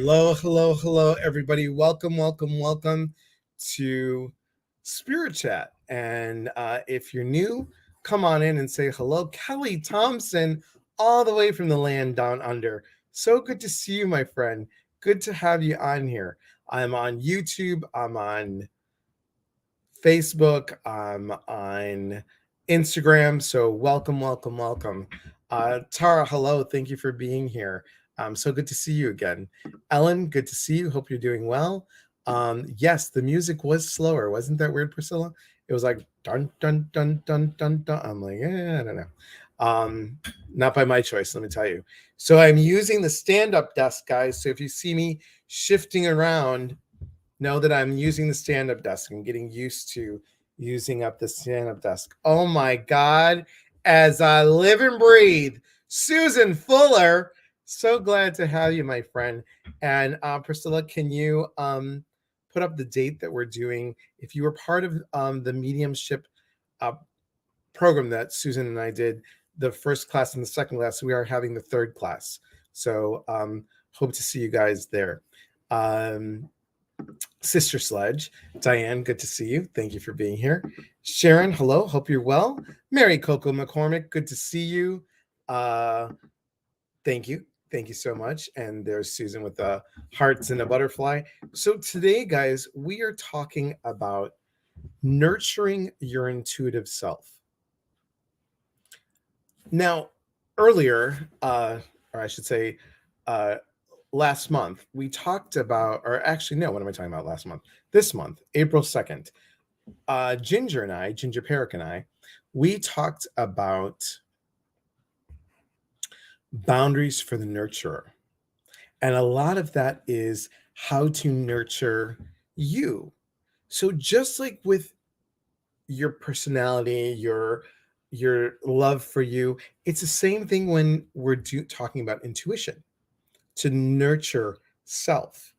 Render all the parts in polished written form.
Hello, everybody. Welcome to Spirit Chat. And if you're new, come on in and say hello. Kelly Thompson, all the way from the land down under. So good to see you, my friend. Good to have you on here. I'm on YouTube. I'm on Facebook. I'm on Instagram. So welcome. Tara, hello. Thank you for being here. So good to see you again. Ellen, good to see you. Hope you're doing well. Yes, the music was slower. Wasn't that weird, Priscilla? It was like dun dun dun dun dun dun. I'm like, I don't know. Not by my choice, let me tell you. So I'm using the stand-up desk, guys. So if you see me shifting around, know that I'm using the stand-up desk. I'm getting used to using up the stand-up desk. Oh my God, as I live and breathe, Susan Fuller. So glad to have you, my friend. And Priscilla, can you put up the date that we're doing? If you were part of the mediumship uh, program that Susan and I did, the first class and the second class, we are having the third class. So hope to see you guys there. Sister Sledge, Diane, good to see you. Thank you for being here. Sharon, hello. Hope you're well. Mary Coco McCormick, good to see you. Thank you. Thank you so much. And there's Susan with the hearts and a butterfly. So today, guys, we are talking about nurturing your intuitive self. Now, earlier, or I should say, last month, we talked about, or actually, no, what am I talking about last month? This month, April 2nd, Ginger Perrick and I, we talked about boundaries for the nurturer. And a lot of that is how to nurture you. So just like with your personality, your love for you, it's the same thing when we're talking about intuition, to nurture self.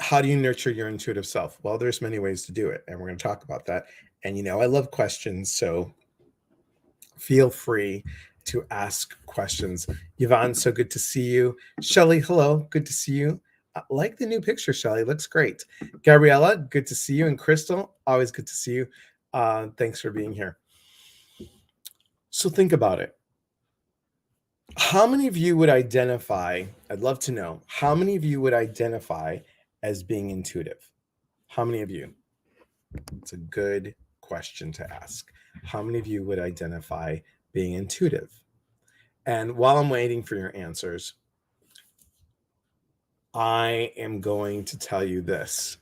How do you nurture your intuitive self? Well, there's many ways to do it, and we're going to talk about that. And I love questions, so feel free to ask questions. Yvonne, so good to see you. Shelly, hello, good to see you. I like the new picture, Shelly, looks great. Gabriella, good to see you. And Crystal, always good to see you. Thanks for being here. So think about it. How many of you would identify, I'd love to know, how many of you would identify as being intuitive? How many of you? It's a good question to ask. How many of you would identify being intuitive? And while I'm waiting for your answers, I am going to tell you this.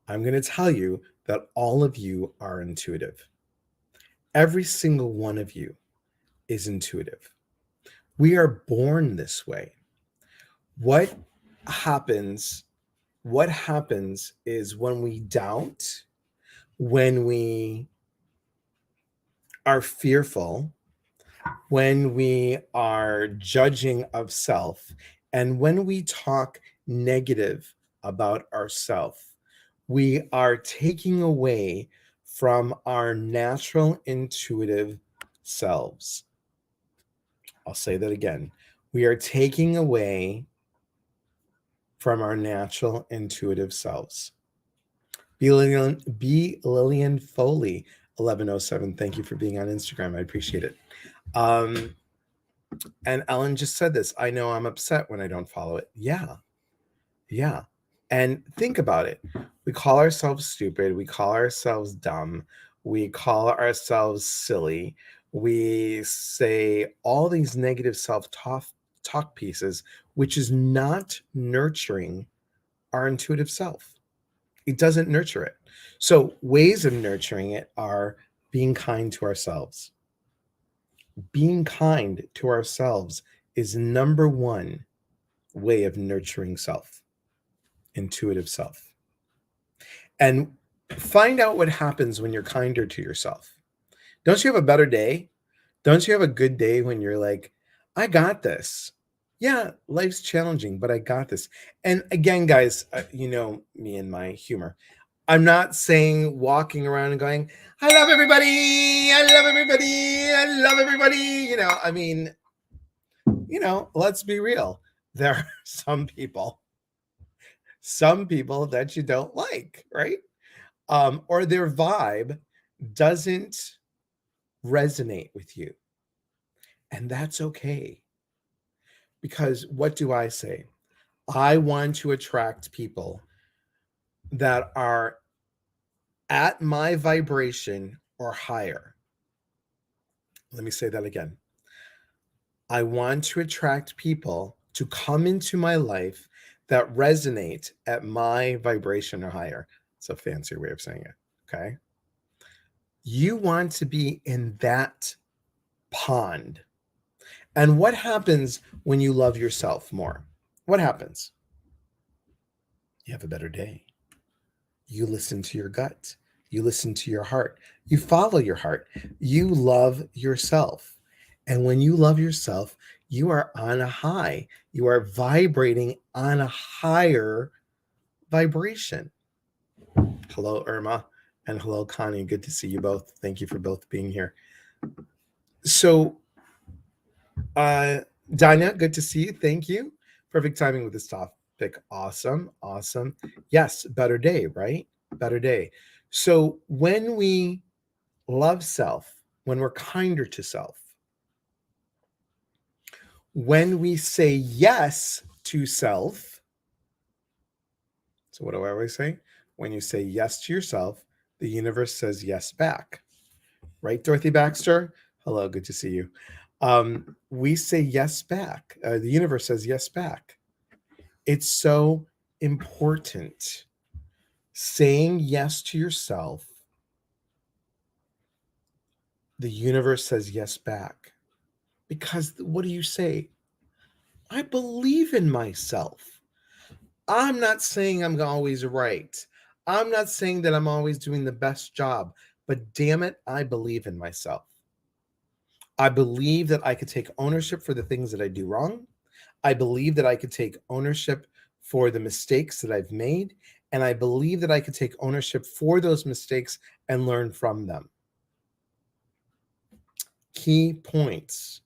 I'm going to tell you that all of you are intuitive. Every single one of you is intuitive. We are born this way. What happens is when we doubt, when we are fearful, when we are judging of self, and when we talk negative about ourselves, we are taking away from our natural intuitive selves. I'll say that again. We are taking away from our natural intuitive selves. B. Lillian Foley, 1107. Thank you for being on Instagram. I appreciate it. And Ellen just said this. I know I'm upset when I don't follow it. Yeah. And think about it. We call ourselves stupid. We call ourselves dumb. We call ourselves silly. We say all these negative self-talk pieces, which is not nurturing our intuitive self. It doesn't nurture it. So ways of nurturing it are being kind to ourselves. Being kind to ourselves is number one way of nurturing self, intuitive self. And find out what happens when you're kinder to yourself. Don't you have a better day? Don't you have a good day when you're like, I got this? Yeah, life's challenging, but I got this. And again, guys, you know me and my humor. I'm not saying walking around and going, I love everybody. I love everybody. I love everybody. I mean, let's be real. there are some people that you don't like, right? Or their vibe doesn't resonate with you. And that's okay. Because what do I say? I want to attract people that are at my vibration or higher. Let me say that again. I want to attract people to come into my life that resonate at my vibration or higher. It's a fancier way of saying it. Okay. You want to be in that pond. And what happens when you love yourself more? What happens? You have a better day. You listen to your gut. You listen to your heart. You follow your heart. You love yourself. And when you love yourself, you are on a high. You are vibrating on a higher vibration. Hello, Irma. And hello, Connie. Good to see you both. Thank you for both being here. So, Dinah, good to see you. Thank you. Perfect timing with this topic. Awesome. Awesome. Yes, better day, right? Better day. So when we love self, when we're kinder to self, when we say yes to self, so what do I always say? When you say yes to yourself, the universe says yes back. Right, Dorothy Baxter? Hello, good to see you. We say yes back. The universe says yes back. It's so important. Saying yes to yourself, the universe says yes back. Because what do you say? I believe in myself. I'm not saying I'm always right. I'm not saying that I'm always doing the best job, but damn it, I believe in myself. I believe that I could take ownership for the things that I do wrong. I believe that I could take ownership for the mistakes that I've made. And I believe that I could take ownership for those mistakes and learn from them. Key points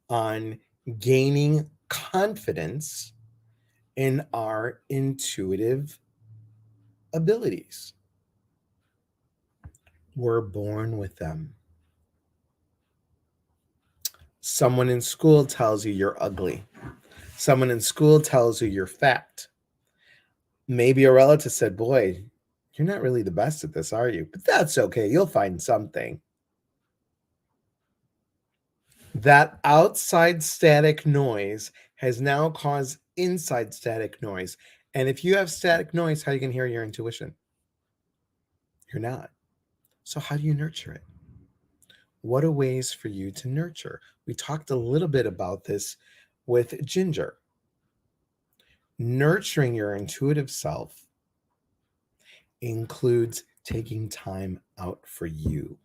on gaining confidence in our intuitive abilities. We're born with them. Someone in school tells you you're ugly. Someone in school tells you you're fat. Maybe a relative said, boy, you're not really the best at this, are you? But that's okay. You'll find something. That outside static noise has now caused inside static noise. And if you have static noise, how are you going to hear your intuition? You're not. So how do you nurture it? What are ways for you to nurture? We talked a little bit about this with Ginger. Nurturing your intuitive self includes taking time out for you.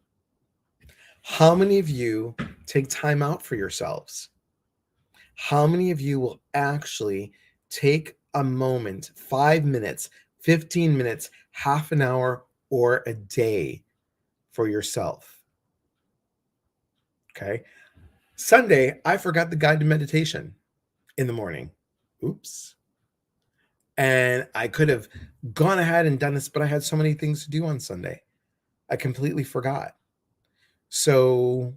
How many of you take time out for yourselves? How many of you will actually take a moment, 5 minutes, 15 minutes, half an hour, or a day for yourself? Okay. Sunday, I forgot the guided meditation in the morning. Oops. And I could have gone ahead and done this, but I had so many things to do on Sunday. I completely forgot. So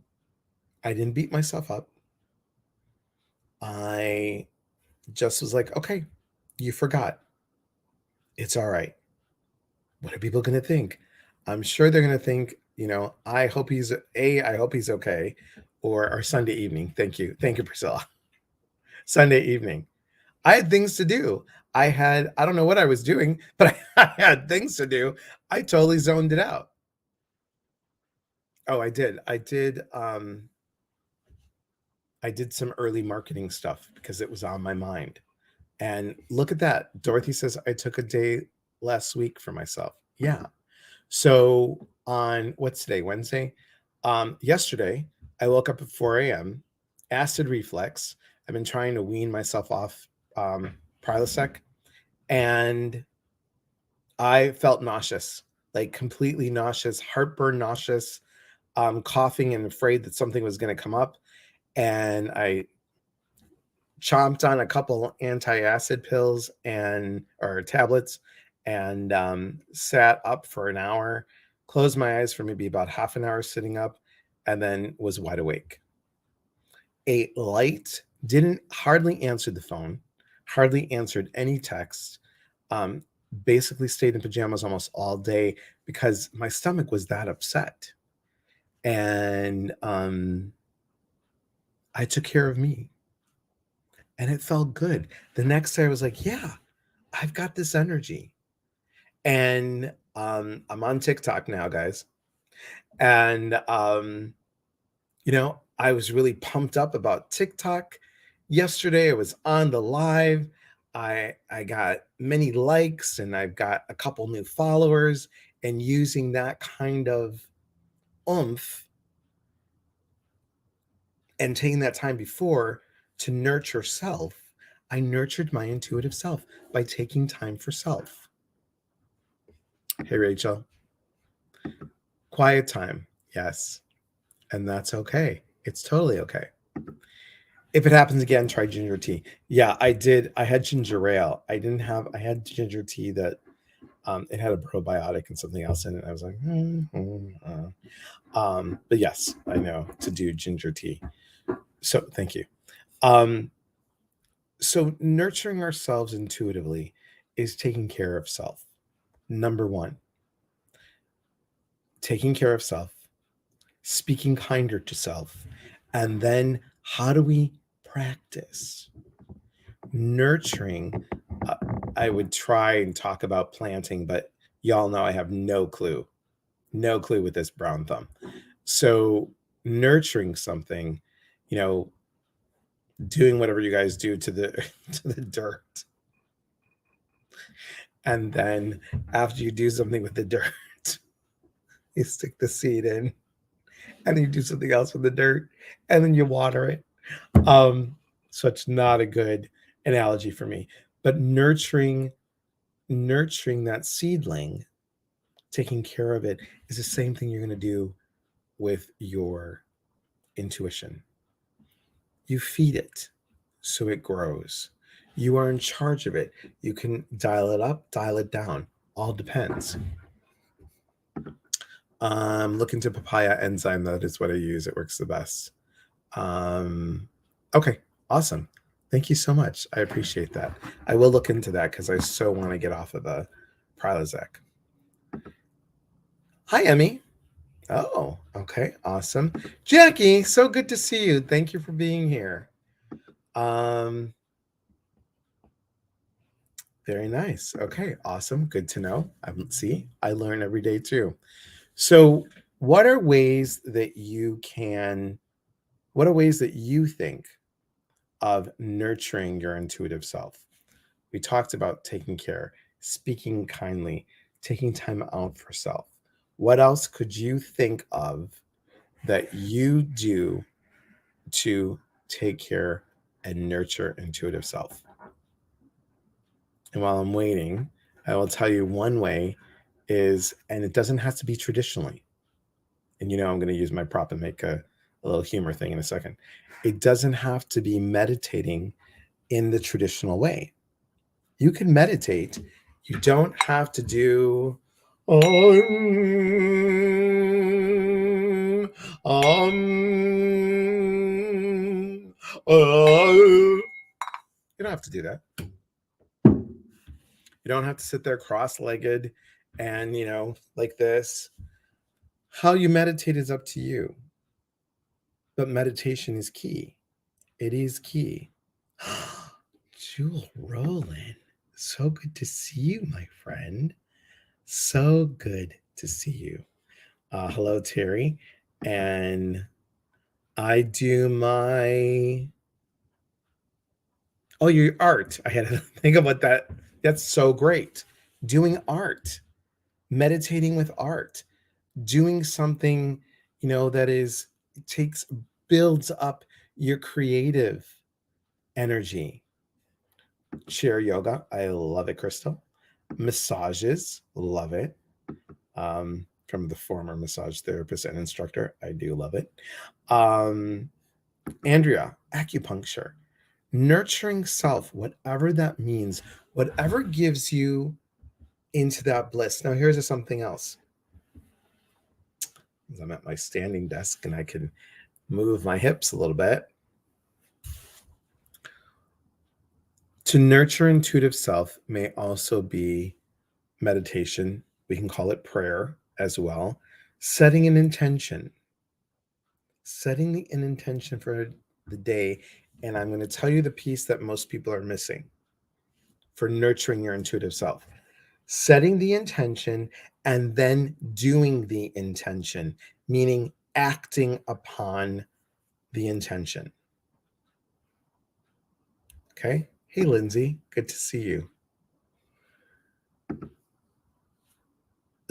I didn't beat myself up. I just was like, okay, you forgot. It's all right. What are people going to think? I'm sure they're going to think, I hope he's okay. Or Sunday evening. Thank you. Thank you, Priscilla. Sunday evening. I had things to do. I don't know what I was doing, but I had things to do. I totally zoned it out. Oh, I did. I did some early marketing stuff because it was on my mind. And look at that. Dorothy says I took a day last week for myself. Yeah. So on what's today? Wednesday? Yesterday, I woke up at 4 a.m., acid reflux. I've been trying to wean myself off Prilosec, and I felt nauseous, like completely nauseous, heartburn nauseous, coughing and afraid that something was going to come up. And I chomped on a couple anti-acid pills and or tablets, and sat up for an hour, closed my eyes for maybe about half an hour sitting up, and then was wide awake. Ate light, didn't hardly answer the phone, hardly answered any text. Um, Basically stayed in pajamas almost all day because my stomach was that upset. And I took care of me, and it felt good. The next day I was like, yeah, I've got this energy. And I'm on TikTok now, guys. And I was really pumped up about TikTok. Yesterday I was on the live. I got many likes, and I've got a couple new followers, and using that kind of oomph and taking that time before to nurture self, I nurtured my intuitive self by taking time for self. Hey, Rachel. Quiet time. Yes. And that's okay. It's totally okay. If it happens again, try ginger tea. Yeah, I did. I had ginger ale. I had ginger tea that it had a probiotic and something else in it. I was like, but yes, I know to do ginger tea. So thank you. Um, so nurturing ourselves intuitively is taking care of self. Number one, taking care of self, speaking kinder to self, and then how do we practice nurturing? uh, I would try and talk about planting, but y'all know I have no clue with this brown thumb. So nurturing something, you know doing whatever you guys do to the to the dirt, and then after you do something with the dirt, you stick the seed in, and then you do something else with the dirt, and then you water it. Um, so it's not a good analogy for me, but nurturing that seedling, taking care of it, is the same thing you're going to do with your intuition. You feed it so it grows. You are in charge of it. You can dial it up, dial it down. All depends. Look into papaya enzyme. That is what I use. It works the best. Okay, awesome. Thank you so much. I appreciate that. I will look into that because I so want to get off of the Prilosec. Hi, Emmy. Oh, okay, awesome. Jackie, so good to see you. Thank you for being here. Um, Very nice. Okay, awesome. Good to know. See, I learn every day too. So, what are ways that you can? What are ways that you think of nurturing your intuitive self? We talked about taking care, speaking kindly, taking time out for self. What else could you think of that you do to take care and nurture intuitive self? And while I'm waiting, I will tell you one way is, and it doesn't have to be traditionally. And I'm going to use my prop and make a little humor thing in a second. It doesn't have to be meditating in the traditional way. You can meditate. You don't have to do you don't have to do that. You don't have to sit there cross-legged and, like this. How you meditate is up to you. But meditation is key. It is key. Jewel Rowland, so good to see you, my friend. So good to see you. Hello, Terry. And I do my. Oh, your art. I had to think about that. That's so great. Doing art, meditating with art, doing something, that takes, builds up your creative energy. Chair yoga, I love it, Crystal. Massages, love it. From the former massage therapist and instructor, I do love it. Andrea, acupuncture. Nurturing self, whatever that means, whatever gives you into that bliss. Now, here's something else. I'm at my standing desk and I can move my hips a little bit. To nurture intuitive self may also be meditation. We can call it prayer as well. Setting an intention. Setting an intention for the day. And I'm going to tell you the piece that most people are missing for nurturing your intuitive self. Setting the intention and then doing the intention, meaning acting upon the intention. Okay. Hey, Lindsay, good to see you.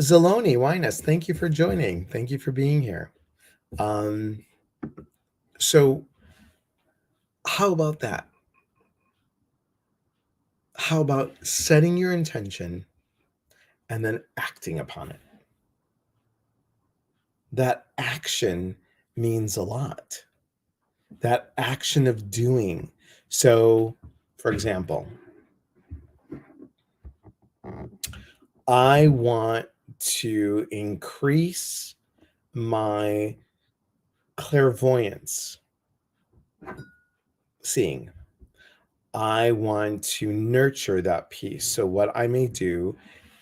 Zaloni Winus, thank you for joining. Thank you for being here. So how about that? How about setting your intention and then acting upon it? That action means a lot. That action of doing. So, for example, I want to increase my clairvoyance, seeing. I want to nurture that piece. So what I may do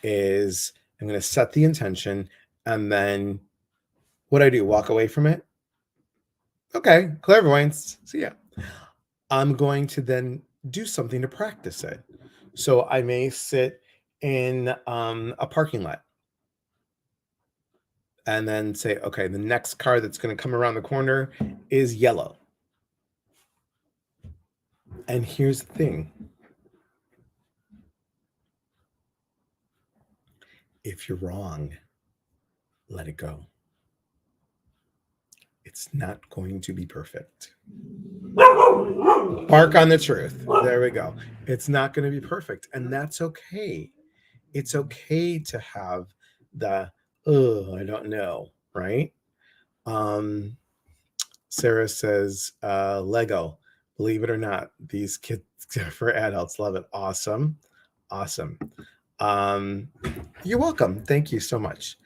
is I'm going to set the intention, and then what I do, walk away from it. Okay, clairvoyance. See ya. I'm going to then do something to practice it. So I may sit in a parking lot and then say, okay, the next car that's going to come around the corner is yellow. And here's the thing. If you're wrong, let it go. It's not going to be perfect. Bark on the truth. There we go. It's not going to be perfect. And that's okay. It's okay to have the, oh, I don't know, right? Sarah says, Lego, believe it or not, these kids for adults love it. Awesome. Awesome. You're welcome. Thank you so much.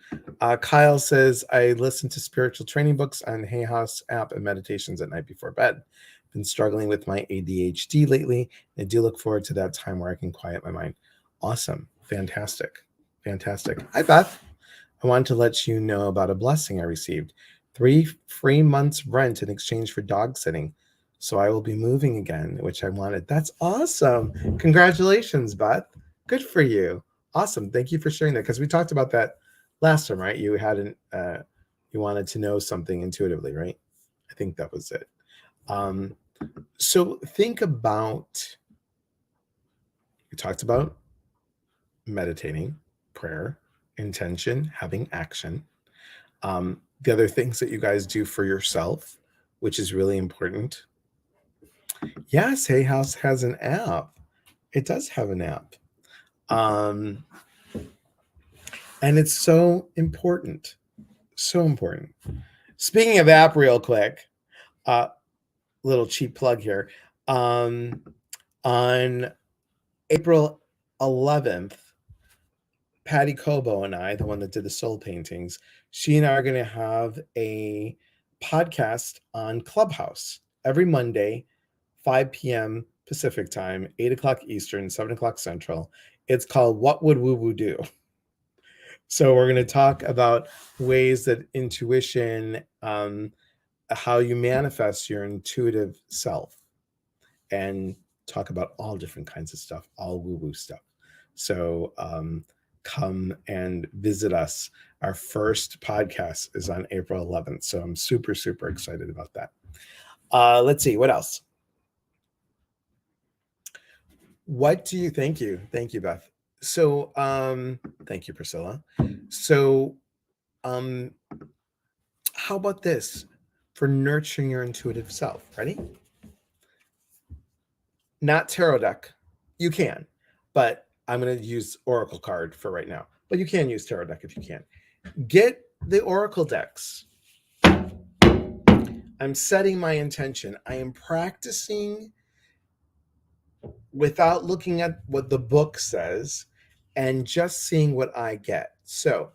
Kyle says, I listen to spiritual training books on Hay House app and meditations at night before bed. Been struggling with my ADHD lately. I do look forward to that time where I can quiet my mind. Awesome. Fantastic. Fantastic. Hi, Beth. I wanted to let you know about a blessing I received. 3 free months rent in exchange for dog sitting. So I will be moving again, which I wanted. That's awesome. Congratulations, Beth. Good for you. Awesome. Thank you for sharing that, because we talked about that last time, right? You hadn't, you wanted to know something intuitively, right? I think that was it. So think about, we talked about meditating, prayer, intention, having action. The other things that you guys do for yourself, which is really important. Yes, Hay House has an app. It does have an app. And it's so important. So important. Speaking of app, real quick, little cheap plug here. On April 11th, Patty Cobo and I, the one that did the soul paintings, she and I are going to have a podcast on Clubhouse every Monday, 5 p.m. Pacific time, 8 o'clock Eastern, 7 o'clock Central. It's called What Would Woo Woo Do? So we're going to talk about ways that intuition, how you manifest your intuitive self, and talk about all different kinds of stuff, all woo-woo stuff. So come and visit us. Our first podcast is on April 11th. So I'm super, super excited about that. Let's see, what else? What do you, thank you, Beth. So thank you, Priscilla. So how about this for nurturing your intuitive self? Ready? Not tarot deck. You can, but I'm going to use Oracle card for right now. But you can use tarot deck if you can. Get the Oracle decks. I'm setting my intention. I am practicing without looking at what the book says and just seeing what I get. So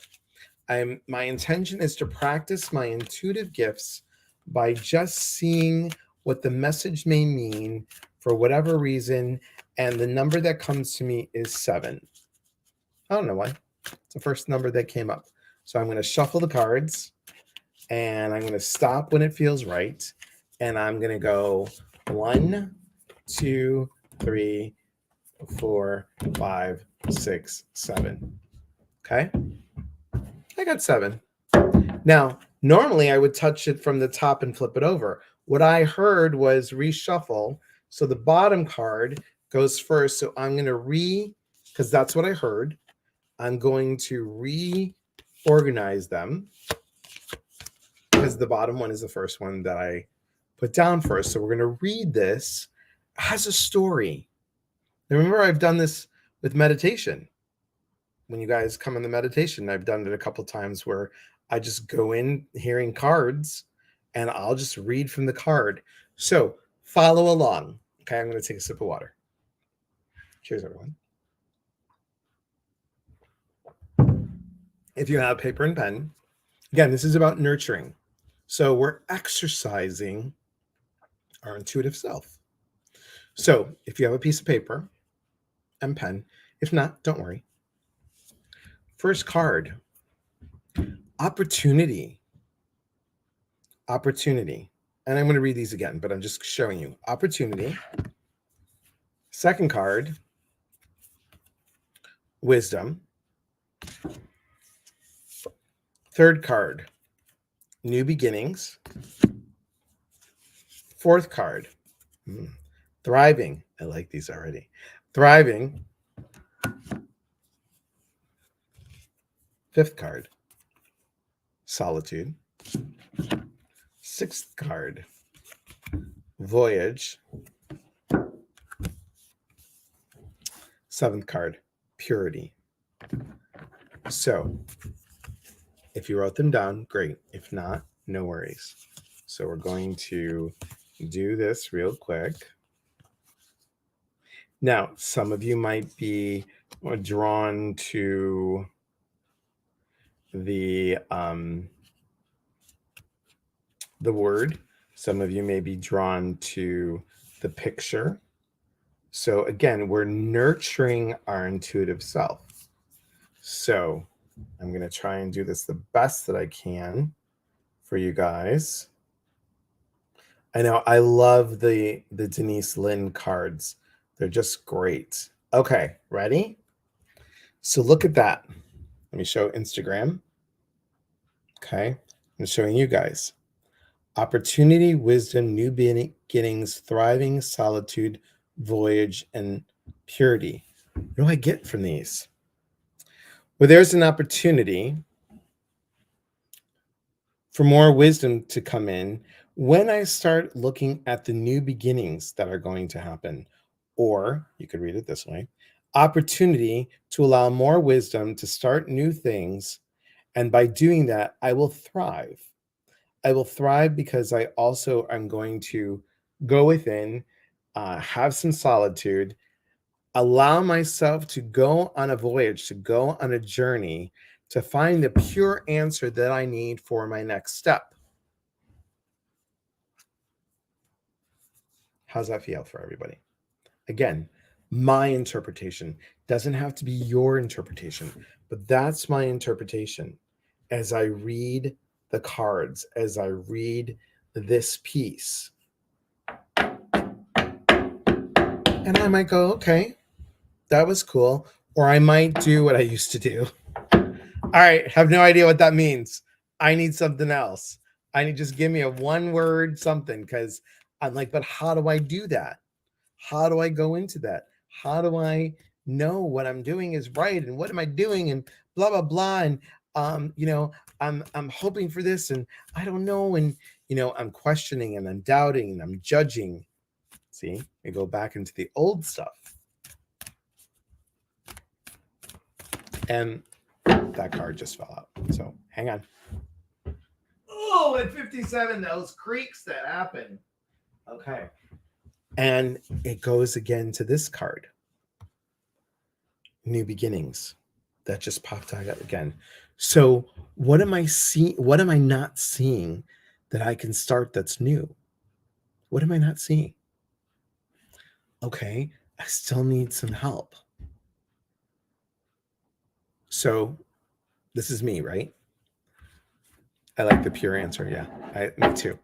my intention is to practice my intuitive gifts by just seeing what the message may mean for whatever reason, and the number that comes to me is 7. I don't know why. It's the first number that came up. So I'm going to shuffle the cards, and I'm going to stop when it feels right, and I'm going to go 1, 2, 3, 4, 5, 6, 7. Okay? I got 7. Now, normally I would touch it from the top and flip it over. What I heard was reshuffle. So the bottom card goes first. So I'm going to because that's what I heard. I'm going to reorganize them because the bottom one is the first one that I put down first. So we're going to read this as a story. Now, remember, I've done this with meditation. When you guys come in the meditation, I've done it a couple times where I just go in hearing cards and I'll just read from the card. So follow along. Okay, I'm going to take a sip of water. Cheers, everyone. If you have paper and pen, again, this is about nurturing. So we're exercising our intuitive self. So if you have a piece of paper and pen, if not, don't worry. First card, opportunity. Opportunity. And I'm going to read these again, but I'm just showing you. Opportunity. Second card, wisdom. Third card, new beginnings. Fourth card, thriving. I like these already. Thriving. Fifth card, solitude. Sixth card, voyage. Seventh card, purity. So if you wrote them down, great. If not, no worries. So we're going to do this real quick. Now, some of you might be drawn to the word. Some of you may be drawn to the picture. So again, we're nurturing our intuitive self. So I'm going to try and do this the best that I can for you guys. I know I love the Denise Lynn cards. They're just great. Okay, ready? So look at that. Let me show Instagram. Okay, I'm showing you guys. Opportunity, wisdom, new beginnings, thriving, solitude, voyage, and purity. What do I get from these? Well, there's an opportunity for more wisdom to come in when I start looking at the new beginnings that are going to happen. Or you could read it this way: opportunity to allow more wisdom to start new things. And by doing that, I will thrive. I will thrive because I also am going to go within, have some solitude, allow myself to go on a voyage, to go on a journey, to find the pure answer that I need for my next step. How's that feel for everybody? Again, my interpretation doesn't have to be your interpretation, but that's my interpretation as I read the cards, as I read this piece. And I might go, okay, that was cool. Or I might do what I used to do. All right, have no idea what that means. I need something else. I need just give me a one word something, because I'm like, but how do I do that? How do I go into that? How do I know what I'm doing is right, and what am I doing, and blah blah blah, and I'm hoping for this, and I don't know, and I'm questioning, and I'm doubting, and I'm judging. See, we go back into the old stuff, and that card just fell out. So hang on. Oh, at 57, those creaks that happen. Okay. And it goes again to this card, new beginnings. That just popped out again. So what am I seeing? What am I not seeing that I can start that's new? What am I not seeing? Okay, I still need some help. So this is me, right? I like the pure answer. Yeah, me too.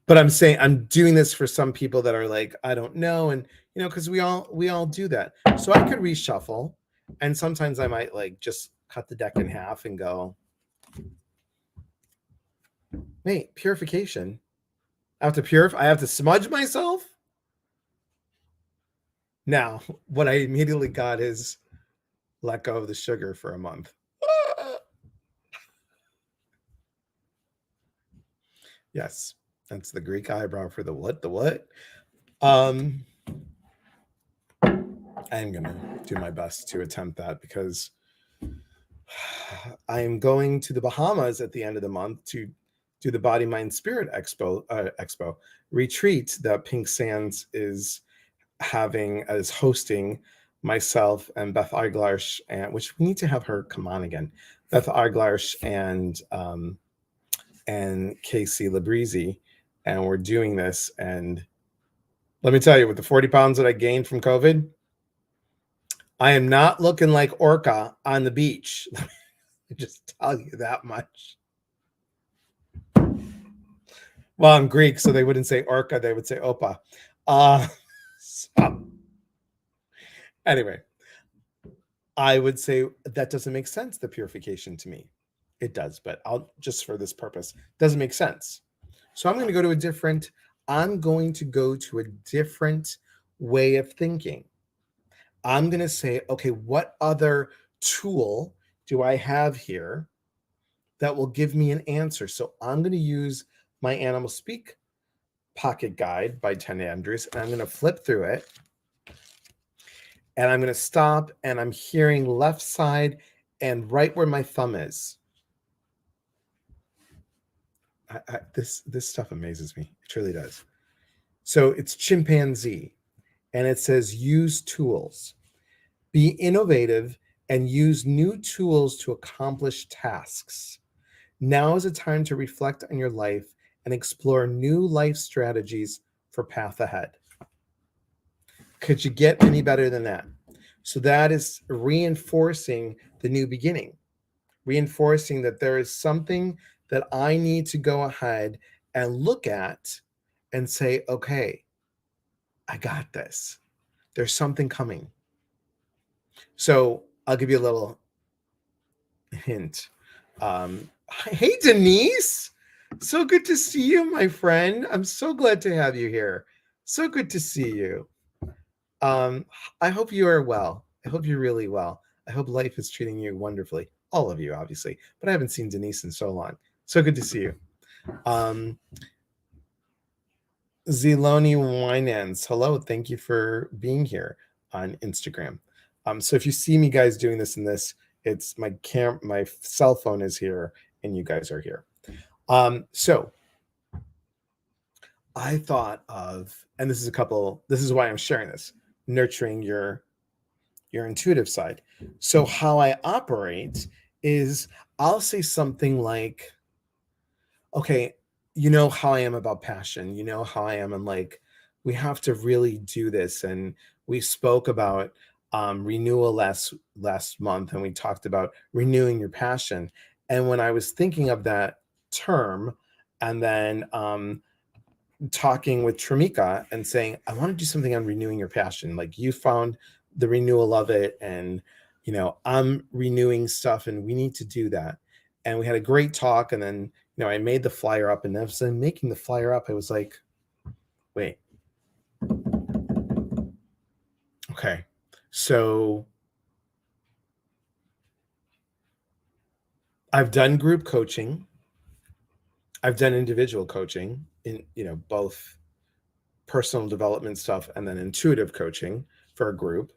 But I'm saying I'm doing this for some people that are like, I don't know, and because we all do that. So I could reshuffle, and sometimes I might like just cut the deck in half and go, wait, purification. I have to purify. I have to smudge myself. Now, what I immediately got is let go of the sugar for a month. Yes, that's the Greek eyebrow for the what? The what? Um, I'm gonna do my best to attempt that because I'm going to the Bahamas at the end of the month to do the Body Mind Spirit Expo retreat that Pink Sands is hosting myself and Beth Eiglarsh, and which we need to have her come on again. Beth Eiglarsh and Casey Labrizzi, and we're doing this. And let me tell you, with the 40 pounds that I gained from COVID, I am not looking like Orca on the beach. Let me just tell you that much. Well, I'm Greek, so they wouldn't say Orca, they would say Opa. So, anyway, I would say that doesn't make sense, the purification to me. It does, but I'll just for this purpose, doesn't make sense. So I'm going to go to a different way of thinking. I'm going to say, okay, what other tool do I have here that will give me an answer? So I'm going to use my Animal Speak Pocket Guide by Ted Andrews, and I'm going to flip through it. And I'm going to stop, and I'm hearing left side and right where my thumb is. This stuff amazes me. It truly does. So it's chimpanzee, and it says use tools. Be innovative and use new tools to accomplish tasks. Now is a time to reflect on your life and explore new life strategies for path ahead. Could you get any better than that? So that is reinforcing the new beginning, reinforcing that there is something that I need to go ahead and look at and say, okay, I got this. There's something coming. So I'll give you a little hint. Hey, Denise. So good to see you, my friend. I'm so glad to have you here. So good to see you. I hope you are well. I hope you're really well. I hope life is treating you wonderfully. All of you, obviously, but I haven't seen Denise in so long. So good to see you. Zeloni Winans, hello. Thank you for being here on Instagram. So if you see me guys doing this and this, it's my cell phone is here and you guys are here. So I thought of, and this is why I'm sharing this, nurturing your intuitive side. So how I operate is I'll say something like, okay, you know how I am about passion, you know how I am, and like, we have to really do this. And we spoke about renewal last month, and we talked about renewing your passion. And when I was thinking of that term, and then talking with Tramika and saying, I want to do something on renewing your passion. Like, you found the renewal of it, and I'm renewing stuff, and we need to do that. And we had a great talk. And then I made the flyer up, and as I'm making the flyer up, I was like, wait, okay, so I've done group coaching, I've done individual coaching in both personal development stuff and then intuitive coaching for a group.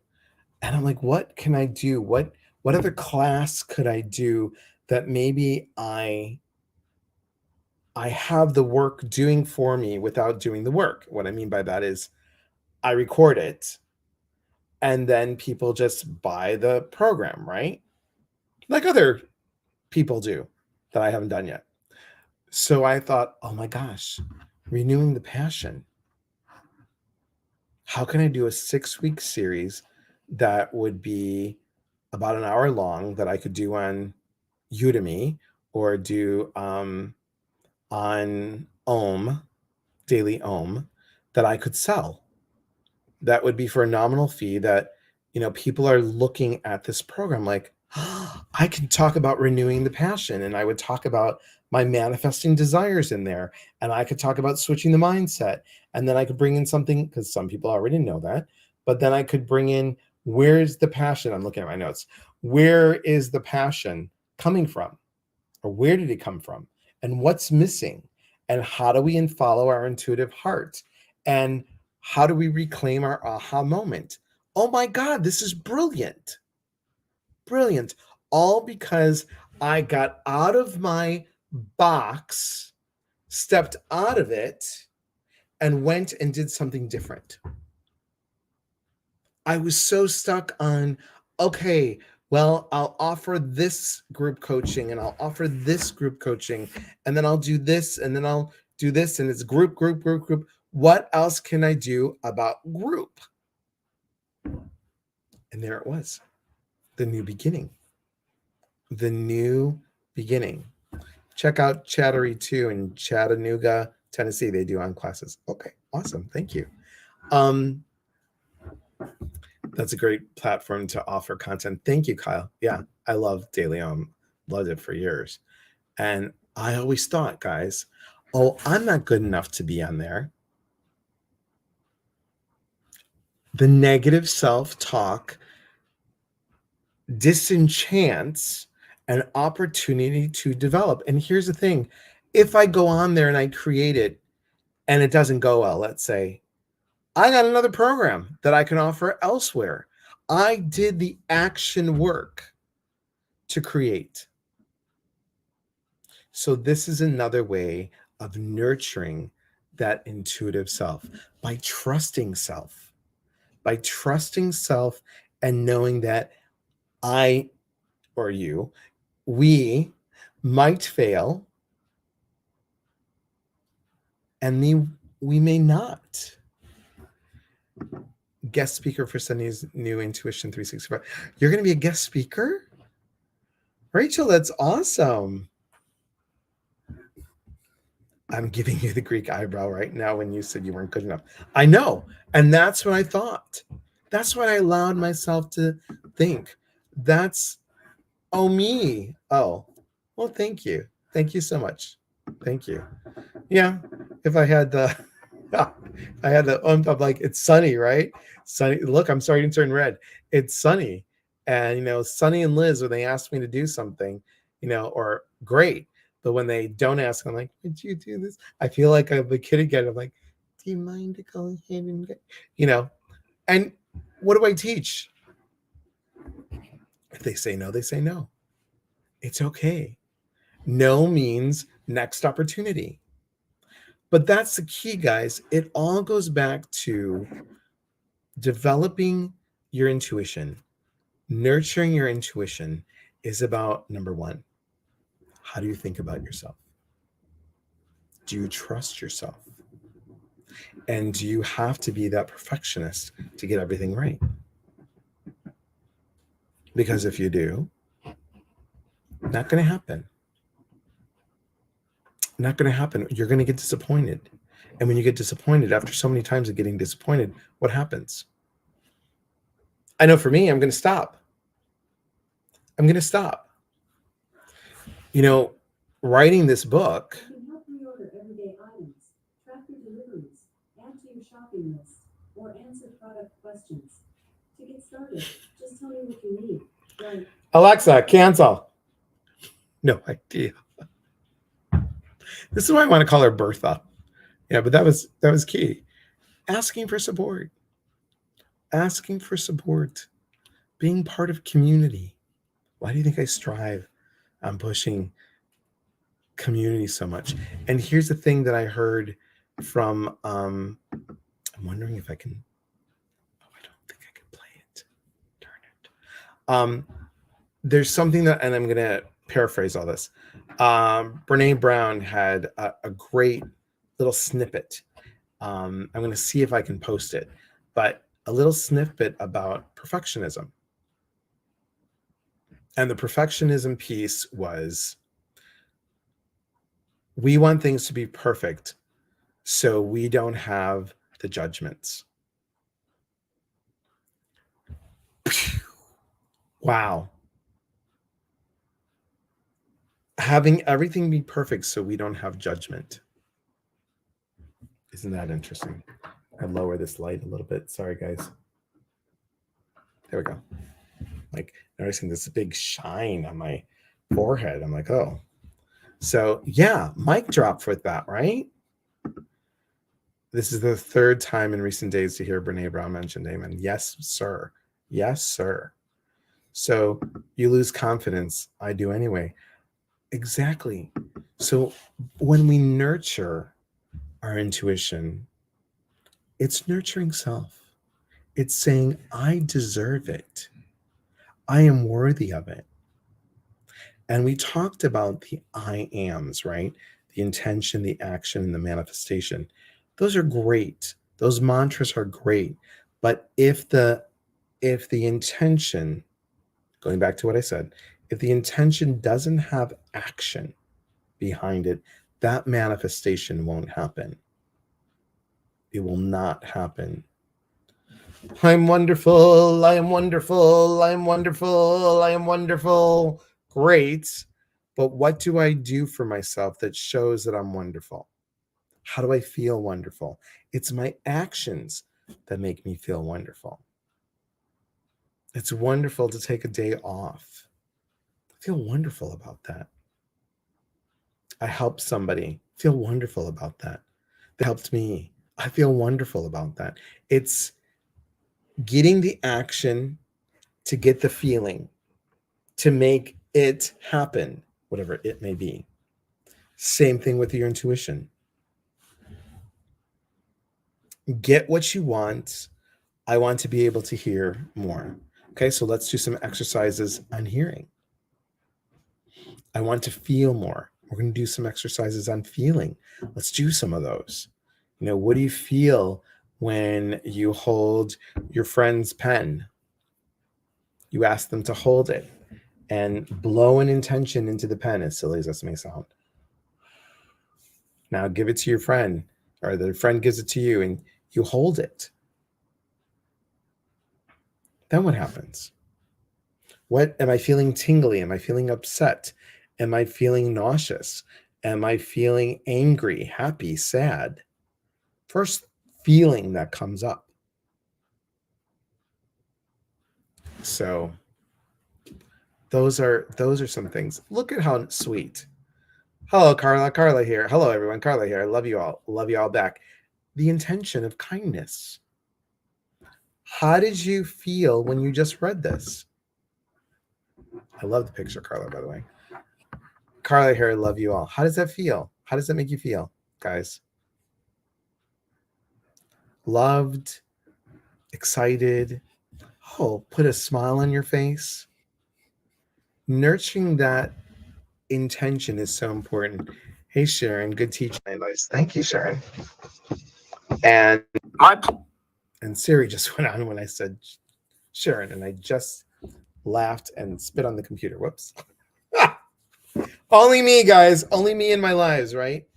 And I'm like, what can I do? What other class could I do that maybe I have the work doing for me without doing the work? What I mean by that is I record it, and then people just buy the program, right? Like other people do that I haven't done yet. So I thought, oh my gosh, renewing the passion. How can I do a 6-week series that would be about an hour long that I could do on Udemy or do on Daily Ohm, that I could sell? That would be for a nominal fee, that, people are looking at this program like, "Oh, I can talk about renewing the passion," and I would talk about my manifesting desires in there, and I could talk about switching the mindset, and then I could bring in something, because some people already know that, but then I could bring in, where's the passion? I'm looking at my notes. Where is the passion coming from? Or where did it come from? And what's missing? And how do we follow our intuitive heart? And how do we reclaim our aha moment? Oh my God, this is brilliant. Brilliant. All because I got out of my box, stepped out of it, and went and did something different. I was so stuck on, okay, well, I'll offer this group coaching and I'll offer this group coaching, and then I'll do this, and then I'll do this, and it's group, group, group, group. What else can I do about group? And there it was, the new beginning. The new beginning. Check out Chattery 2 in Chattanooga, Tennessee. They do on classes. Okay, awesome. Thank you. That's a great platform to offer content. Thank you, Kyle. Yeah, I love Daily Loved it for years. And I always thought, guys, oh, I'm not good enough to be on there. The negative self-talk disenchants an opportunity to develop. And here's the thing. If I go on there and I create it and it doesn't go well, let's say, I got another program that I can offer elsewhere. I did the action work to create. So this is another way of nurturing that intuitive self, by trusting self, and knowing that I, or you, we might fail, and we may not. Guest speaker for Sunday's new Intuition 365. You're going to be a guest speaker? Rachel, that's awesome. I'm giving you the Greek eyebrow right now when you said you weren't good enough. I know. And that's what I thought. That's what I allowed myself to think. That's, oh, me. Oh, well, thank you. Thank you so much. Thank you. Yeah. If I had the, I'm like, it's sunny, right? Sunny. Look, I'm starting to turn red. It's sunny. And, Sunny and Liz, when they ask me to do something, or great. But when they don't ask, I'm like, would you do this? I feel like I'm a kid again. I'm like, do you mind to go ahead and get, and what do I teach? If they say no, they say no. It's okay. No means next opportunity. But that's the key, guys. It all goes back to developing your intuition. Nurturing your intuition is about, number one, how do you think about yourself? Do you trust yourself? And do you have to be that perfectionist to get everything right? Because if you do, not going to happen. Not going to happen. You're going to get disappointed. And when you get disappointed, after so many times of getting disappointed, what happens? I know for me, I'm going to stop. Writing this book, You can help reorder everyday items, track your deliveries, add to your shopping list, or answer product questions. To get started, just tell me what you need. Like, Alexa, cancel. No idea. This is why I want to call her Bertha. Yeah, but that was key. Asking for support. Being part of community. Why do you think I strive on pushing community so much? And here's the thing that I heard from I'm wondering if I can There's something that, and I'm going to paraphrase all this. Brene Brown had a great little snippet. I'm going to see if I can post it, but a little snippet about perfectionism. And the perfectionism piece was, we want things to be perfect so we don't have the judgments. Wow. Having everything be perfect so we don't have judgment. Isn't that interesting? I lower this light a little bit. Sorry, guys. There we go. Like, noticing this big shine on my forehead. I'm like, oh. So, yeah, mic drop with that, right? This is the third time in recent days to hear Brene Brown mentioned amen. Yes, sir. Yes, sir. So you lose confidence. I do anyway. Exactly. So when we nurture our intuition, it's nurturing self. It's saying, I deserve it. I am worthy of it. And we talked about the I ams, right? The intention, the action, and the manifestation. Those are great. Those mantras are great. But if the intention, going back to what I said, if the intention doesn't have action behind it, that manifestation won't happen. It will not happen. I'm wonderful. I am wonderful. I am wonderful. I am wonderful. Great. But what do I do for myself that shows that I'm wonderful? How do I feel wonderful? It's my actions that make me feel wonderful. It's wonderful to take a day off. I feel wonderful about that. I helped somebody. I feel wonderful about that. They helped me. I feel wonderful about that. It's getting the action to get the feeling, to make it happen, whatever it may be. Same thing with your intuition. Get what you want. I want to be able to hear more. Okay, so let's do some exercises on hearing. I want to feel more. We're going to do some exercises on feeling. Let's do some of those. What do you feel when you hold your friend's pen? You ask them to hold it and blow an intention into the pen, as silly as this may sound. Now give it to your friend, or the friend gives it to you, and you hold it. Then what happens? What am I feeling? Tingly? Am I feeling upset? Am I feeling nauseous? Am I feeling angry, happy, sad? First feeling that comes up. So those are some things. Look at how sweet. Hello, Carla. Carla here. Hello, everyone. Carla here. I love you all. Love you all back. The intention of kindness. How did you feel when you just read this? I love the picture, Carla, by the way. Carla here. I love you all. How does that feel? How does that make you feel, guys? Loved, excited. Oh, put a smile on your face. Nurturing that intention is so important. Hey, Sharon, good teaching advice. Thank you, Sharon. And Siri just went on when I said Sharon, and I just laughed and spit on the computer. Whoops. Only me, guys. Only me in my lives, right?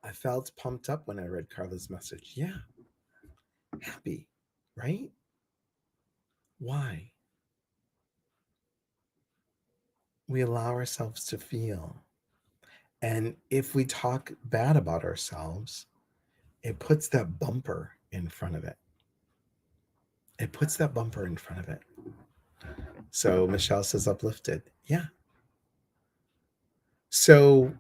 I felt pumped up when I read Carla's message. Yeah. Happy, right? Why? We allow ourselves to feel. And if we talk bad about ourselves, it puts that bumper in front of it. It puts that bumper in front of it. So Michelle says uplifted. Yeah. So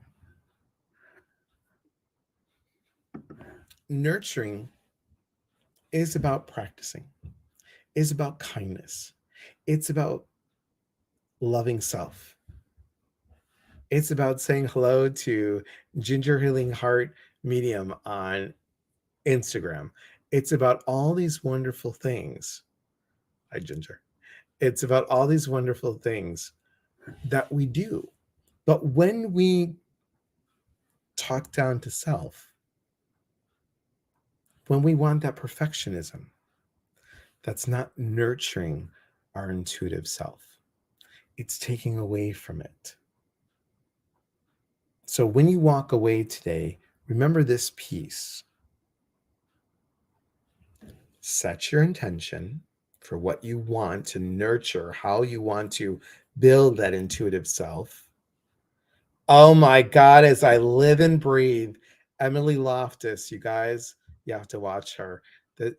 nurturing is about practicing, is about kindness. It's about loving self. It's about saying hello to Ginger Healing Heart Medium on Instagram. It's about all these wonderful things. Hi, Ginger. It's about all these wonderful things that we do. But when we talk down to self, when we want that perfectionism, that's not nurturing our intuitive self. It's taking away from it. So when you walk away today, remember this piece. Set your intention for what you want to nurture, how you want to build that intuitive self. Oh my God, as I live and breathe, Emily Loftus, you guys, you have to watch her.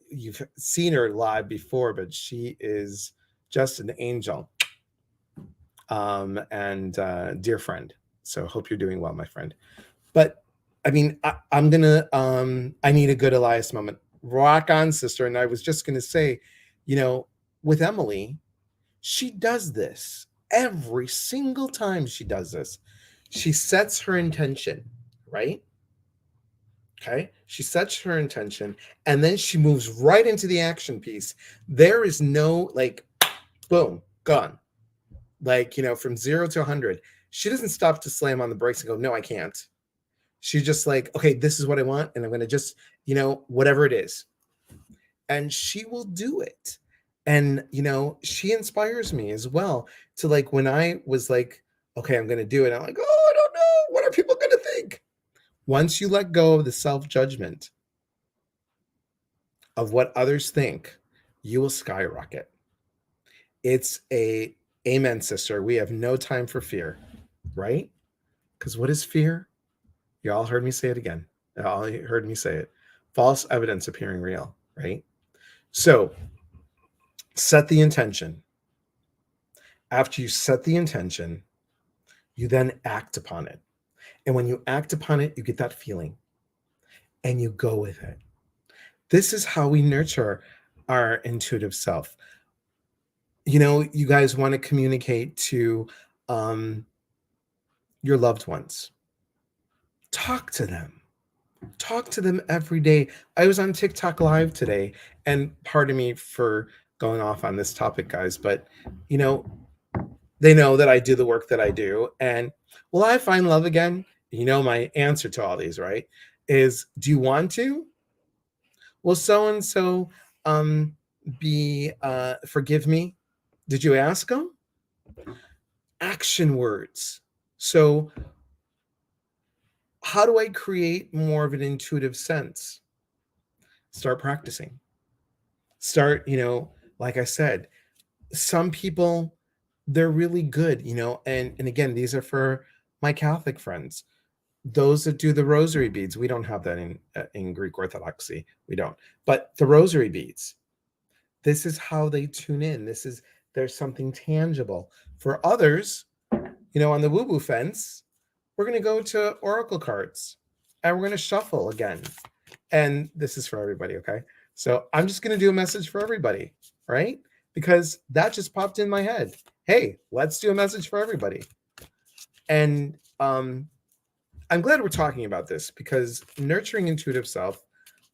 You've seen her live before, but she is just an angel and dear friend. So hope you're doing well, my friend. But I mean, I'm gonna I need a good Elias moment. Rock on, sister. And I was just gonna say, you know, with Emily, she does this every single time she does this. She sets her intention, right? Okay. She sets her intention and then she moves right into the action piece. There is no like, boom, gone. Like, from 0 to 100. She doesn't stop to slam on the brakes and go, no, I can't. She's just like, okay, this is what I want. And I'm going to just, whatever it is. And she will do it. And, she inspires me as well to like, when I was like, okay, I'm going to do it. I'm like, oh, I don't know. What are people going to think? Once you let go of the self-judgment of what others think, you will skyrocket. It's amen, sister. We have no time for fear, right? Because what is fear? You all heard me say it again. You all heard me say it. False evidence appearing real, right? So set the intention. After you set the intention, you then act upon it. And when you act upon it, you get that feeling and you go with it. This is how we nurture our intuitive self. You guys want to communicate to your loved ones. Talk to them. Talk to them every day. I was on TikTok live today, and pardon me for going off on this topic, guys, but they know that I do the work that I do. And will I find love again? My answer to all these, right, is do you want to? Will so and so be forgive me? Did you ask them? Action words. So how do I create more of an intuitive sense? Start practicing. Start, like I said, some people, they're really good, and again, these are for my Catholic friends. Those that do the rosary beads, we don't have that in Greek Orthodoxy. We don't. But the rosary beads, this is how they tune in. There's something tangible. For others, on the woo-woo fence, we're going to go to oracle cards and we're going to shuffle again. And this is for everybody, okay? So I'm just going to do a message for everybody, right? Because that just popped in my head. Hey, let's do a message for everybody. And I'm glad we're talking about this because nurturing intuitive self,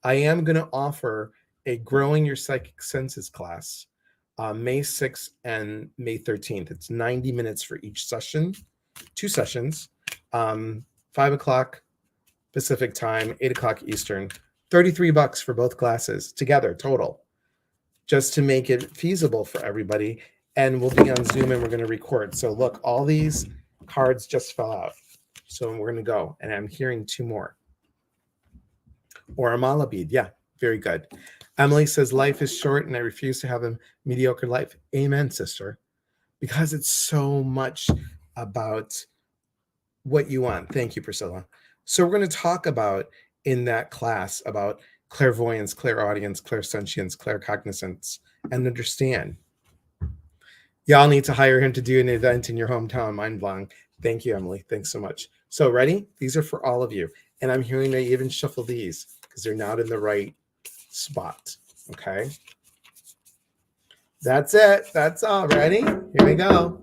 I am going to offer a Growing Your Psychic Senses class May 6th and May 13th. It's 90 minutes for each session, 2 sessions, 5 o'clock Pacific time, 8 o'clock Eastern, $33 for both classes together, total, just to make it feasible for everybody. And we'll be on Zoom and we're going to record. So look, all these cards just fell out. So we're going to go. And I'm hearing 2 more. Or a mala bead. Yeah, very good. Emily says, life is short and I refuse to have a mediocre life. Amen, sister. Because it's so much about what you want. Thank you, Priscilla. So we're going to talk about in that class about clairvoyance, clairaudience, clairsentience, claircognizance, and understand. Y'all need to hire him to do an event in your hometown. Mind blowing. Thank you, Emily. Thanks so much. So ready? These are for all of you. And I'm hearing they even shuffle these because they're not in the right spot. Okay. That's it. That's all. Ready? Here we go.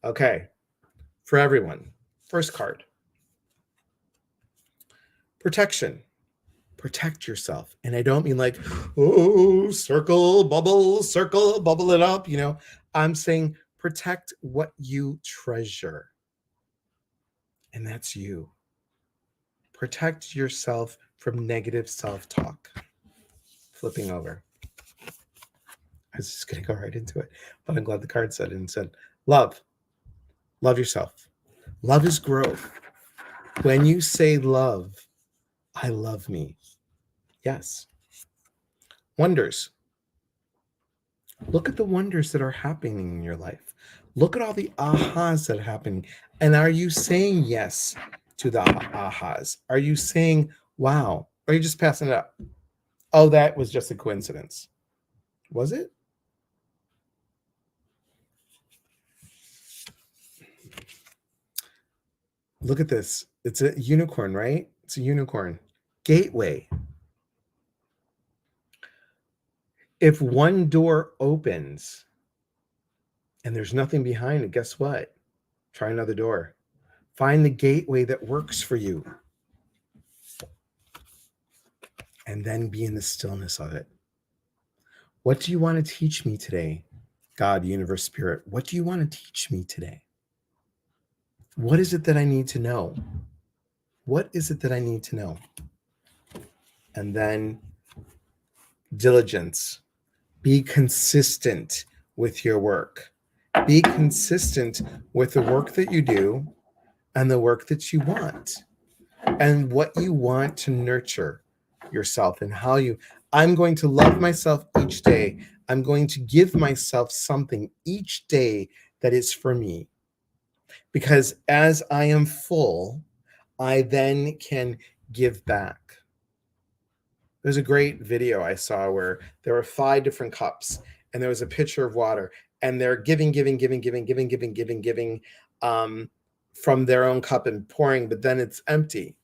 Okay. For everyone. First card. Protection. Protect yourself. And I don't mean like, oh, circle, bubble it up. I'm saying protect what you treasure. And that's you. Protect yourself from negative self-talk. Flipping over. I was just going to go right into it, but I'm glad the card said it and said, love. Love yourself. Love is growth. When you say love, I love me. Yes. Wonders. Look at the wonders that are happening in your life. Look at all the ahas that are happening. And are you saying yes to the ahas? Are you saying, wow? Or are you just passing it up? Oh, that was just a coincidence. Was it? Look at this. It's a unicorn, right? It's a unicorn. Gateway. If one door opens and there's nothing behind it, guess what? Try another door. Find the gateway that works for you. And then be in the stillness of it. What do you want to teach me today? God, universe, spirit, what do you want to teach me today? What is it that I need to know? What is it that I need to know? And then diligence. Be consistent with your work. Be consistent with the work that you do and the work that you want and what you want to nurture yourself and how you. I'm going to love myself each day. I'm going to give myself something each day that is for me. Because as I am full, I then can give back. There's a great video I saw where there were 5 different cups and there was a pitcher of water and they're giving from their own cup and pouring, but then it's empty.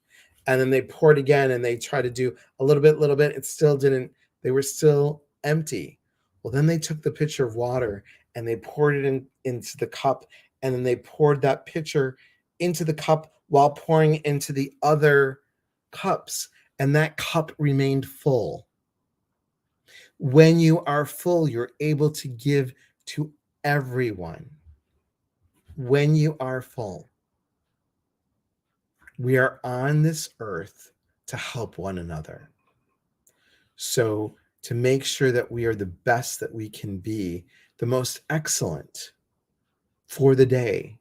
And then they poured again and they try to do a little bit. It still didn't, they were still empty. Well, then they took the pitcher of water and they poured it into the cup. And then they poured that pitcher into the cup while pouring into the other cups. And that cup remained full. When you are full, you're able to give to everyone. When you are full. We are on this earth to help one another. So to make sure that we are the best that we can be, the most excellent for the day,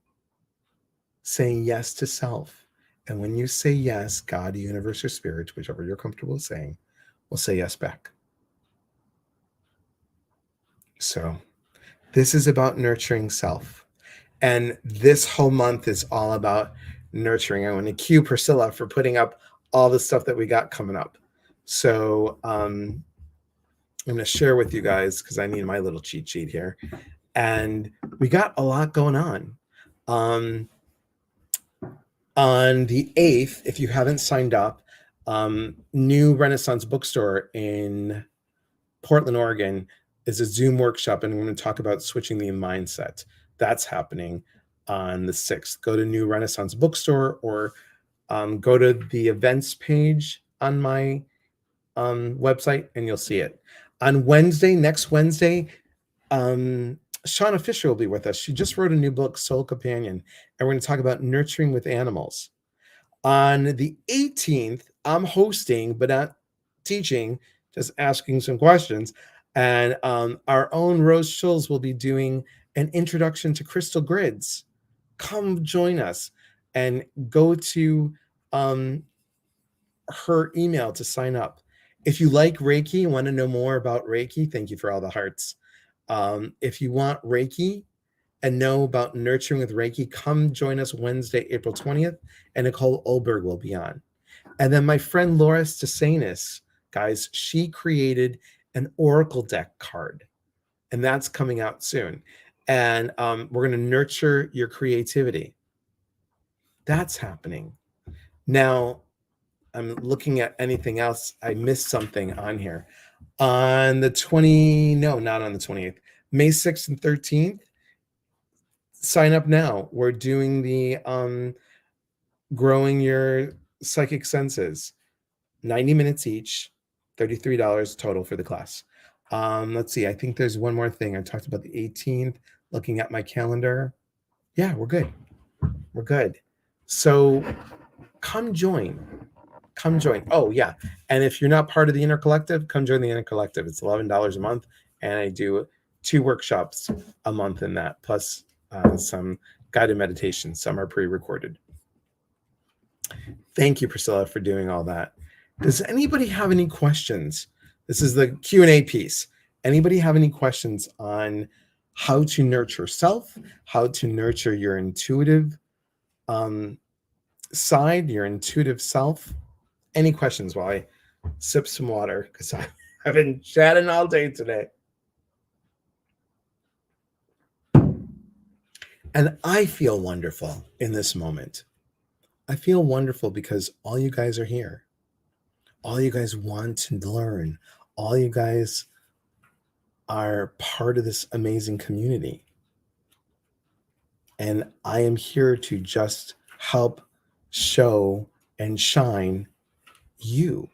saying yes to self. And when you say yes, God, the universe, or spirit, whichever you're comfortable saying, will say yes back. So this is about nurturing self. And this whole month is all about nurturing. I want to cue Priscilla for putting up all the stuff that we got coming up. So I'm going to share with you guys because I need my little cheat sheet here. And we got a lot going on. On the 8th, if you haven't signed up, New Renaissance Bookstore in Portland, Oregon is a Zoom workshop, and we're going to talk about switching the mindset. That's happening on the 6th. Go to New Renaissance Bookstore or go to the events page on my website and you'll see it. On Wednesday, next Wednesday, Shauna Fisher will be with us. She just wrote a new book, Soul Companion, and we're going to talk about nurturing with animals. On the 18th, I'm hosting, but not teaching, just asking some questions. And our own Rose Schulz will be doing an introduction to crystal grids. Come join us and go to her email to sign up. If you like Reiki and want to know more about Reiki, thank you for all the hearts. If you want Reiki and know about nurturing with Reiki, come join us Wednesday, April 20th, and Nicole Olberg will be on. And then my friend Laura Stasanis, guys, she created an Oracle deck card, and that's coming out soon. And we're going to nurture your creativity. That's happening. Now, I'm looking at anything else. I missed something on here. On the 28th, May 6th and 13th, sign up now. We're doing the growing your psychic senses. 90 minutes each, $33 total for the class. Let's see. I think there's one more thing. I talked about the 18th, looking at my calendar. Yeah, we're good. We're good. So come join. Come join. Oh, yeah. And if you're not part of the Inner Collective, come join the Inner Collective. It's $11 a month. And I do 2 workshops a month in that, plus some guided meditations. Some are pre-recorded. Thank you, Priscilla, for doing all that. Does anybody have any questions? This is the Q&A piece. Anybody have any questions on how to nurture self, how to nurture your intuitive side, your intuitive self? Any questions while I sip some water? Because I've been chatting all day today. And I feel wonderful in this moment. I feel wonderful because all you guys are here. All you guys want to learn. All you guys are part of this amazing community. And I am here to just help show and shine you.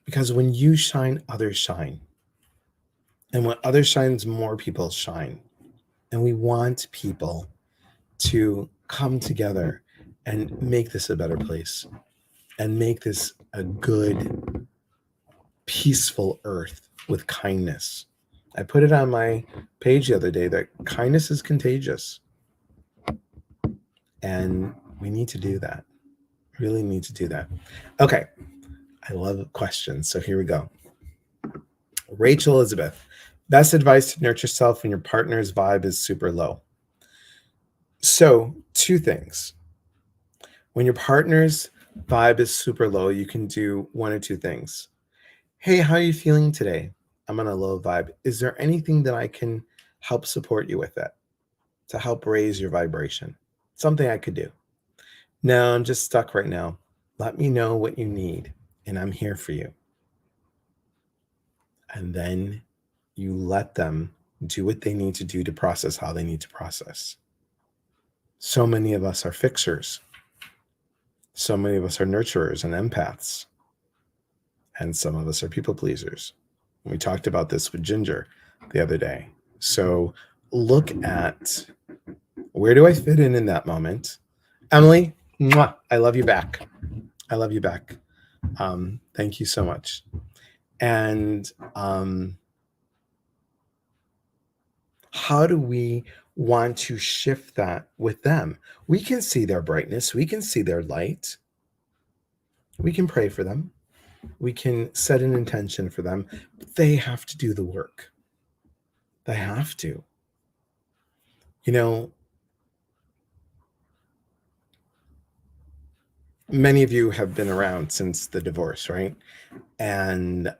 Because when you shine, others shine. And when others shines, more people shine. And we want people to come together and make this a better place and make this a good, peaceful earth with kindness. I put it on my page the other day that kindness is contagious. And we need to do that. Really need to do that. Okay. I love questions. So here we go. Rachel Elizabeth, best advice to nurture self when your partner's vibe is super low. So 2 things. When your partner's vibe is super low, you can do 1 or 2 things. Hey, how are you feeling today? I'm on a low vibe. Is there anything that I can help support you with that to help raise your vibration? Something I could do. No, I'm just stuck right now. Let me know what you need, and I'm here for you. And then you let them do what they need to do to process how they need to process. So many of us are fixers. So many of us are nurturers and empaths. And some of us are people pleasers. We talked about this with Ginger the other day. So look at, where do I fit in that moment? Emily, mwah, I love you back. I love you back. Thank you so much. And how do we want to shift that with them? We can see their brightness. We can see their light. We can pray for them. We can set an intention for them. But they have to do the work. They have to. You know, many of you have been around since the divorce, right? And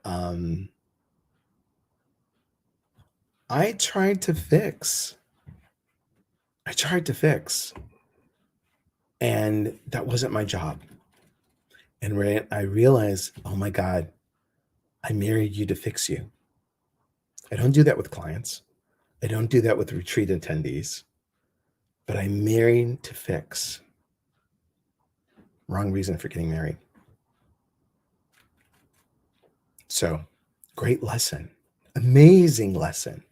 I tried to fix. And that wasn't my job. And I realized, oh my God, I married you to fix you. I don't do that with clients. I don't do that with retreat attendees. But I married to fix. Wrong reason for getting married. So, great lesson. Amazing lesson.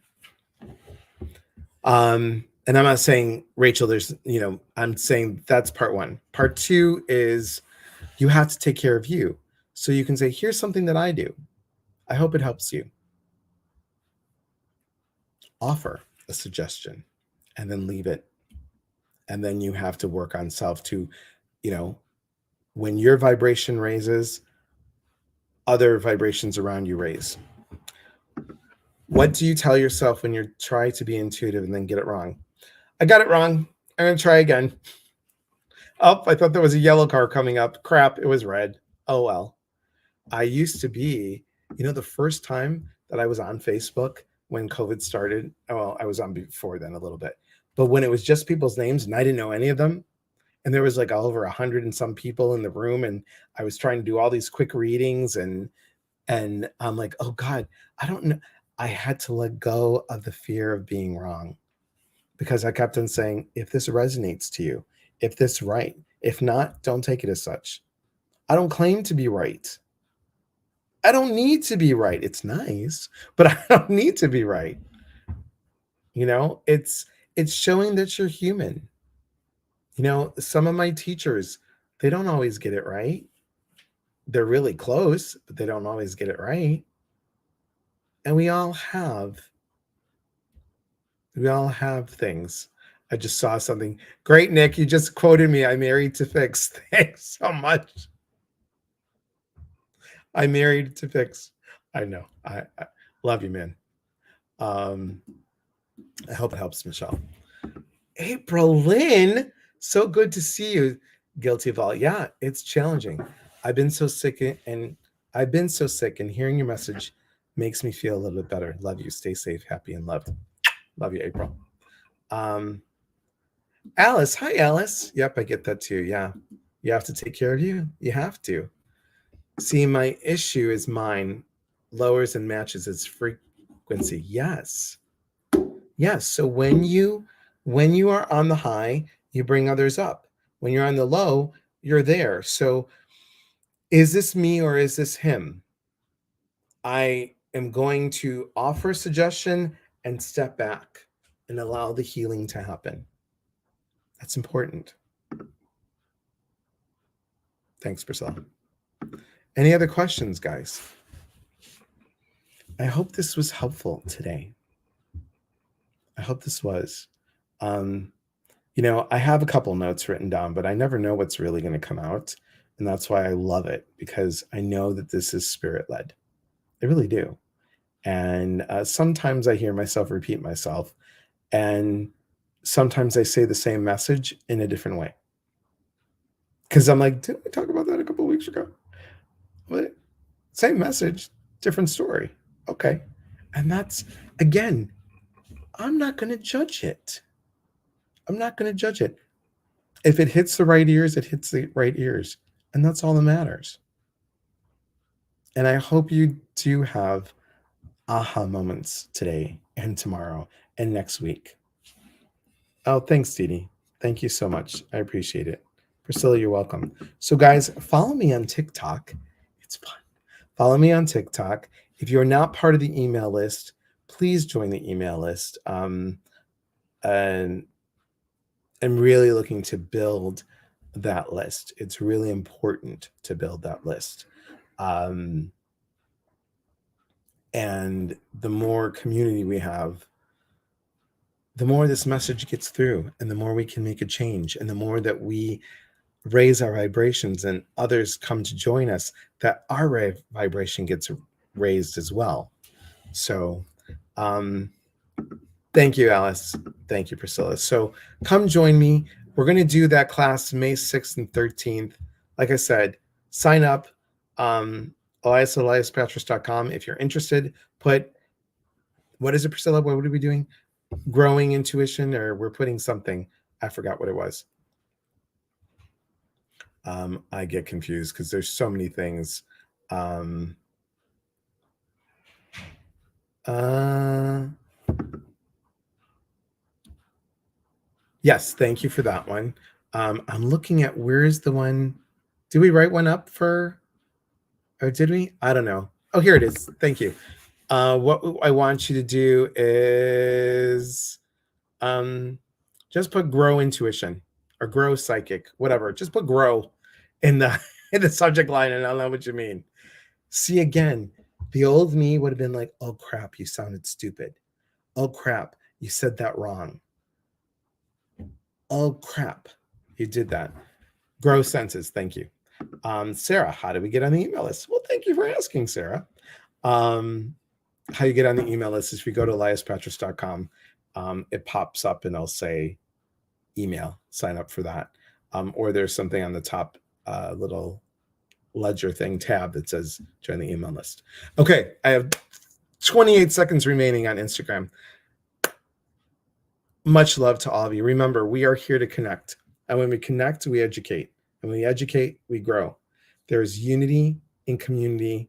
And I'm not saying, Rachel, I'm saying that's part 1. Part 2 is you have to take care of you. So you can say, here's something that I do. I hope it helps you. Offer a suggestion and then leave it. And then you have to work on self to, when your vibration raises, other vibrations around you raise. What do you tell yourself when you try to be intuitive and then get it wrong? I got it wrong. I'm going to try again. Oh, I thought there was a yellow car coming up. Crap, it was red. Oh, well. I used to be, the first time that I was on Facebook when COVID started, well, I was on before then a little bit, but when it was just people's names and I didn't know any of them, and there was like over 100 and some people in the room, and I was trying to do all these quick readings, and I'm like, oh God, I don't know. I had to let go of the fear of being wrong, because I kept on saying, if this resonates to you, if this right, if not, don't take it as such. I don't claim to be right. I don't need to be right. It's nice, but I don't need to be right. You know, it's showing that you're human. You know, some of my teachers, they don't always get it right. They're really close, but they don't always get it right. And we all have things. I just saw something. Great, Nick. You just quoted me. I married to fix. Thanks so much. I married to fix. I know. I love you, man. Um, I hope it helps, Michelle. April Lynn, so good to see you. Guilty of all. Yeah, it's challenging. I've been so sick and I've been so sick, and hearing your message makes me feel a little bit better. Love you. Stay safe, happy, and loved. Love you, April. Um, Alice, hi, Alice. Yep, I get that too. Yeah, you have to take care of you. You have to. See, my issue is mine lowers and matches its frequency. Yes. Yes. So when you are on the high, you bring others up. When you're on the low, you're there. So is this me or is this him? I am going to offer a suggestion and step back and allow the healing to happen. That's important. Thanks, Priscilla. Any other questions, guys? I hope this was helpful today. I hope this was. I have a couple notes written down, but I never know what's really going to come out. And that's why I love it, because I know that this is spirit led. I really do. And sometimes I hear myself repeat myself, and sometimes I say the same message in a different way. Because I'm like, didn't we talk about that a couple of weeks ago? What? Same message, different story. Okay. And that's, again, I'm not going to judge it. I'm not going to judge it. If it hits the right ears, it hits the right ears. And that's all that matters. And I hope you do have aha moments today and tomorrow and next week. Oh, thanks, Dee. Thank you so much. I appreciate it. Priscilla, you're welcome. So, guys, follow me on TikTok. It's fun. Follow me on TikTok. If you're not part of the email list, please join the email list. And I'm really looking to build that list. It's really important to build that list. And the more community we have, the more this message gets through, and the more we can make a change, and the more that we raise our vibrations and others come to join us, that our vibration gets raised as well. So, thank you, Alice. Thank you, Priscilla. So come join me. We're going to do that class May 6th and 13th. Like I said, sign up. elias@eliaspatras.com. If you're interested, what is it, Priscilla? What are we doing? Growing intuition, or we're putting something. I forgot what it was. I get confused because there's so many things. Yes, thank you for that one. I'm looking at, where's the one? Did we write one up for, or did we? I don't know. Oh, here it is. Thank you. What I want you to do is just put grow intuition or grow psychic, whatever. Just put grow in the in the subject line, and I'll know what you mean. See, again, the old me would have been like, oh crap, you sounded stupid. Oh crap, you said that wrong. Oh crap, you did that. Grow senses. Thank you. Sarah, how do we get on the email list? Well, thank you for asking, Sarah. How you get on the email list is if you go to eliaspatras.com, it pops up and I'll say email, sign up for that. Or there's something on the top little ledger thing tab that says join the email list. Okay, I have 28 seconds remaining on Instagram. Much love to all of you. Remember, we are here to connect. And when we connect, we educate. And when we educate, we grow. There is unity in community.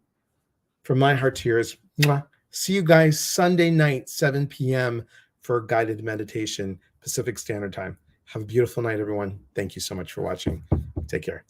From my heart to yours. Mwah. See you guys Sunday night, 7 p.m. for guided meditation, Pacific Standard Time. Have a beautiful night, everyone. Thank you so much for watching. Take care.